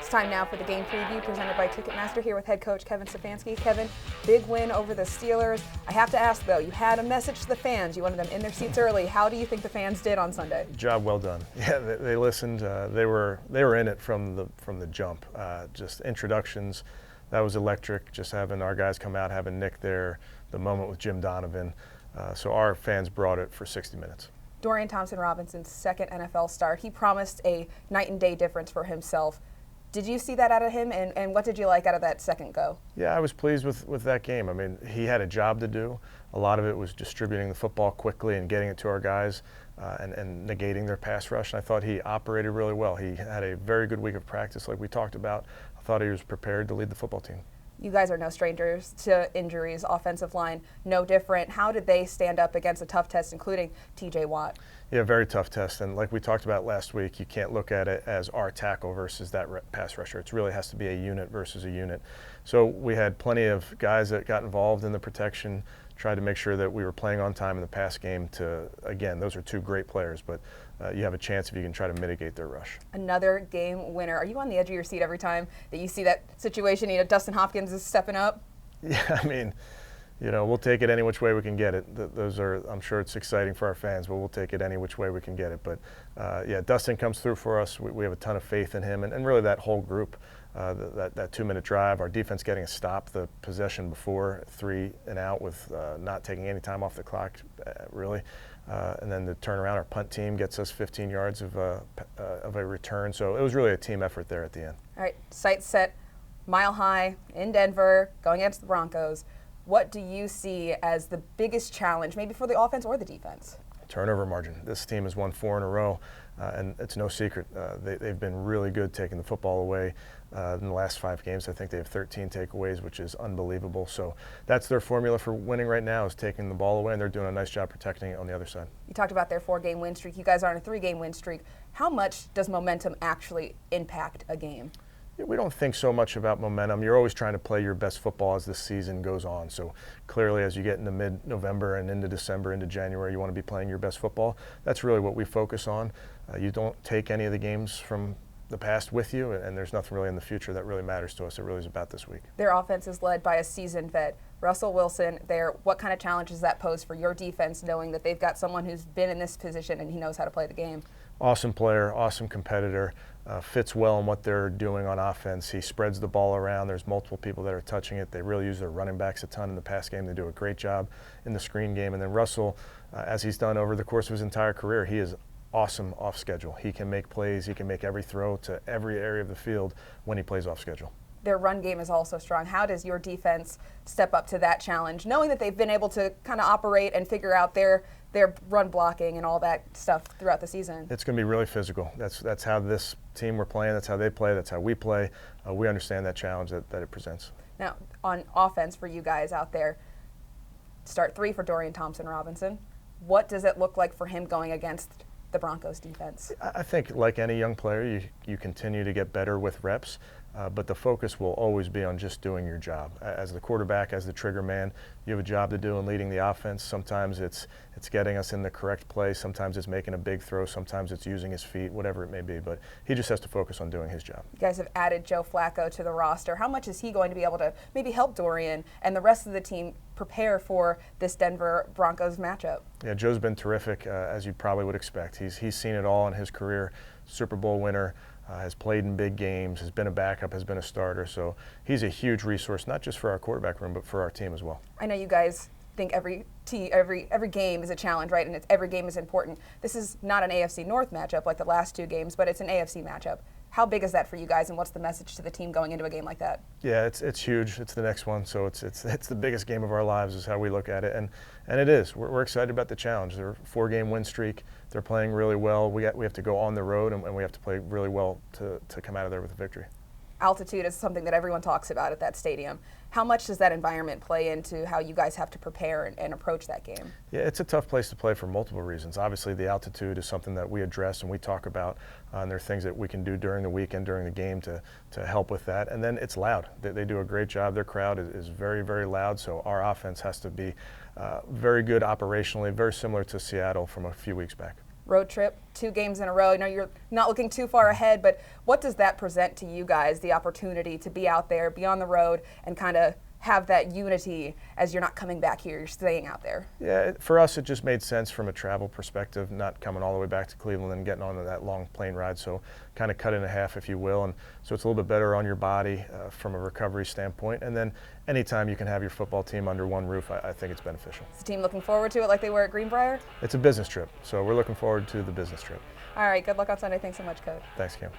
It's time now for the game preview presented by Ticketmaster, here with head coach Kevin Stefanski. Kevin, big win over the Steelers. I have to ask though, you had a message to the fans. You wanted them in their seats early. How do you think the fans did on Sunday? Job well done. Yeah, they listened. They were in it from the jump. Just introductions, that was electric. Just having our guys come out, having Nick there, the moment with Jim Donovan. So our fans brought it for 60 minutes. Dorian Thompson-Robinson's second NFL start. He promised a night and day difference for himself. Did you see that out of him, and what did you like out of that second go? Yeah, I was pleased with that game. I mean, he had a job to do. A lot of it was distributing the football quickly and getting it to our guys and negating their pass rush. And I thought he operated really well. He had a very good week of practice like we talked about. I thought he was prepared to lead the football team. You guys are no strangers to injuries. Offensive line, no different. How did they stand up against a tough test, including T.J. Watt? Yeah, very tough test. And like we talked about last week, you can't look at it as our tackle versus that pass rusher. It really has to be a unit versus a unit. So we had plenty of guys that got involved in the protection, tried to make sure that we were playing on time in the pass game to, again, those are two great players, but you have a chance if you can try to mitigate their rush. Another game winner. Are you on the edge of your seat every time that you see that situation? You know, Dustin Hopkins is stepping up? Yeah, I mean, you know, we'll take it any which way we can get it. Those are, I'm sure it's exciting for our fans, but we'll take it any which way we can get it. But yeah, Dustin comes through for us. We have a ton of faith in him, and really that whole group. That 2-minute drive, our defense getting a stop the possession before, 3 and out with not taking any time off the clock, really. And then the turnaround, our punt team gets us 15 yards of a return. So it was really a team effort there at the end. All right, sights set, Mile High in Denver, going against the Broncos. What do you see as the biggest challenge, maybe for the offense or the defense? Turnover margin. This team has won 4 in a row, and it's no secret. They've been really good taking the football away. In the last 5 games, I think they have 13 takeaways, which is unbelievable. So that's their formula for winning right now, is taking the ball away, and they're doing a nice job protecting it on the other side. You talked about their 4-game win streak. You guys are on a 3-game win streak. How much does momentum actually impact a game? We don't think so much about momentum. You're always trying to play your best football as the season goes on. So clearly, as you get into mid-November and into December, into January, you want to be playing your best football. That's really what we focus on. You don't take any of the games from the past with you, and there's nothing really in the future that really matters to us. It really is about this week. Their offense is led by a seasoned vet, Russell Wilson. What kind of challenge does that pose for your defense, knowing that they've got someone who's been in this position and he knows how to play the game? Awesome player, awesome competitor, fits well in what they're doing on offense. He spreads the ball around. There's multiple people that are touching it. They really use their running backs a ton in the pass game. They do a great job in the screen game. And then Russell, as he's done over the course of his entire career, he is awesome off schedule. He can make plays. He can make every throw to every area of the field when he plays off schedule. Their run game is also strong. How does your defense step up to that challenge, knowing that they've been able to kind of operate and figure out their run blocking and all that stuff throughout the season? It's going to be really physical. That's how this team we're playing, that's how they play, that's how we play. We understand that challenge that it presents. Now, on offense for you guys out there, start 3 for Dorian Thompson-Robinson. What does it look like for him going against the Broncos defense? I think like any young player, you continue to get better with reps, but the focus will always be on just doing your job. As the quarterback, as the trigger man, you have a job to do in leading the offense. Sometimes it's getting us in the correct place. Sometimes it's making a big throw. Sometimes it's using his feet, whatever it may be. But he just has to focus on doing his job. You guys have added Joe Flacco to the roster. How much is he going to be able to maybe help Dorian and the rest of the team prepare for this Denver Broncos matchup? Yeah, Joe's been terrific, as you probably would expect. He's seen it all in his career. Super Bowl winner, has played in big games, has been a backup, has been a starter. So he's a huge resource, not just for our quarterback room, but for our team as well. I know you guys think every game is a challenge, right? And every game is important. This is not an AFC North matchup like the last 2 games, but it's an AFC matchup. How big is that for you guys, and what's the message to the team going into a game like that? Yeah, it's huge. It's the next one, so it's the biggest game of our lives is how we look at it, and it is. We're excited about the challenge. They're a 4-game win streak. They're playing really well. We have to go on the road, and we have to play really well to come out of there with a victory. Altitude is something that everyone talks about at that stadium. How much does that environment play into how you guys have to prepare and approach that game? Yeah, it's a tough place to play for multiple reasons. Obviously, the altitude is something that we address and we talk about, and there are things that we can do during the weekend, during the game to help with that. And then it's loud. They do a great job. Their crowd is very, very loud, so our offense has to be very good operationally, very similar to Seattle from a few weeks back. road trip, 2 games in a row. I know you're not looking too far ahead, but what does that present to you guys, the opportunity to be out there, be on the road, and kind of have that unity as you're not coming back here, you're staying out there? Yeah, for us it just made sense from a travel perspective, not coming all the way back to Cleveland and getting on that long plane ride, so kind of cut it in half, if you will, and so it's a little bit better on your body from a recovery standpoint, and then anytime you can have your football team under one roof, I think it's beneficial. Is the team looking forward to it like they were at Greenbrier? It's a business trip, so we're looking forward to the business trip. All right, good luck on Sunday. Thanks so much, Coach. Thanks, Kim.